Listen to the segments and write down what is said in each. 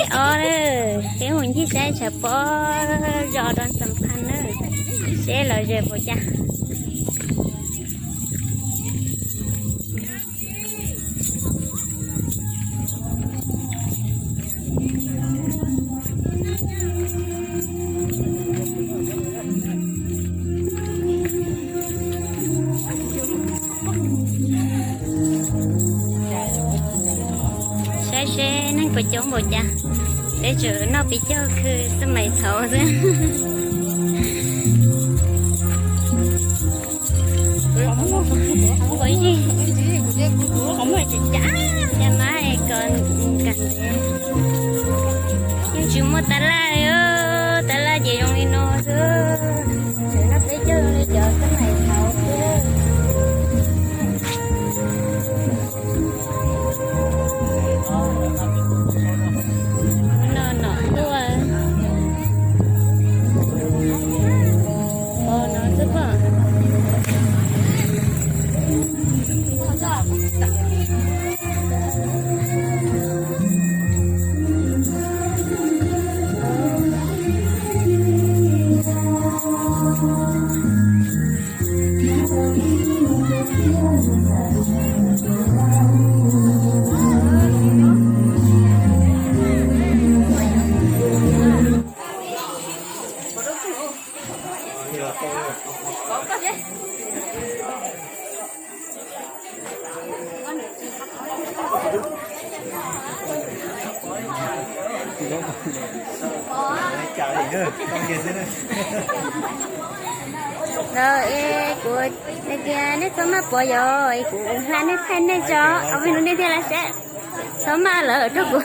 ở đó cái hồn chiếc xe chở bó rõ đón sầm khăn đó xe là giờ bộ cha xe nó phải chống bộ cha để chữ nó bị choคือสมัยเสาซะkhông phải gì không phải chả cha má còn cần nhưng chú mua ta la gì用đi nó chứ chữ nó phải chơi đi chợ cái này thầu rồi của kia nó có mà bỏ rồi của hai nó thay nó cho ở bên nó đi theo là sẽ sớm mà lỡ trước của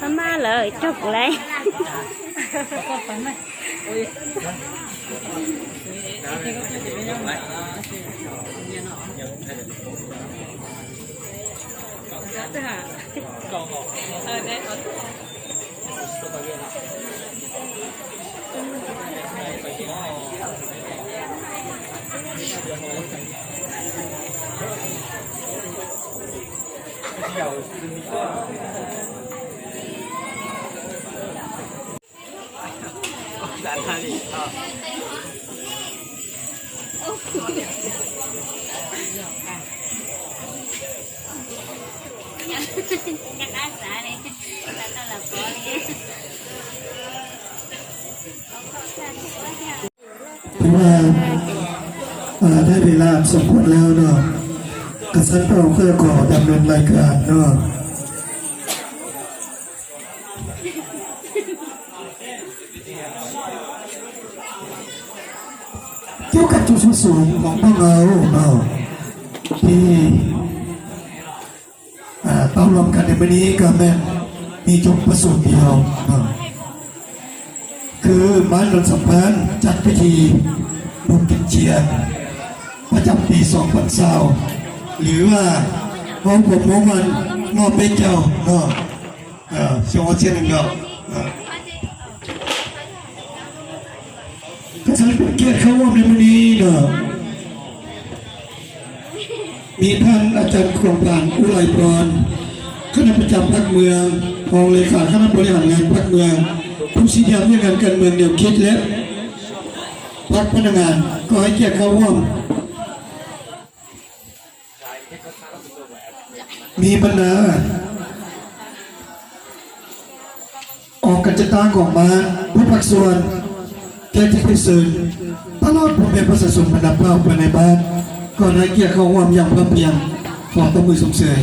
sớm mà lỡ trước lấyว่าได้เวลาสมควรแล้วเนาะกษัตริย์เราเพื่อขอดำเนินรายการเนาะเกี่ยวกับจุดประสงค์ของพวกเราเนาะที่ต้องรวมกันในวันนี้ก็แม่มีจุดประสงค์เดียวเนาะคือบ้านรถสัมพันธ์จัดพิธีบุญกินเชียนประจำปี2020หรือว่าห้องผมห้องมันงอเป็นเจ้าเนาะช่วงเชียนเนาะกษัตริย์เกียรติเข้าร่วมในวันนี้เนาะมีท่านอาจารย์โครงการอุไรพรคณะประจำพรรคเมืองรองเลขาคณะบริหารงานพรรคเมืองผู้ชี้แจงเรื่องการเมืองเดี่ยวคิดและพรรคพนักงานก็ให้เกียรติเข้าร่วมมีปัญหาออกกันจะตั้งออกมาผู้ภาคส่วนแก้ที่พิเศษตลอดผมเป็นประชาชนบรรดาเป้าไปในบ้านก็ให้เกียรติเข้าร่วมอย่างพร้อมเพรียงขอตบมือส่งเสริม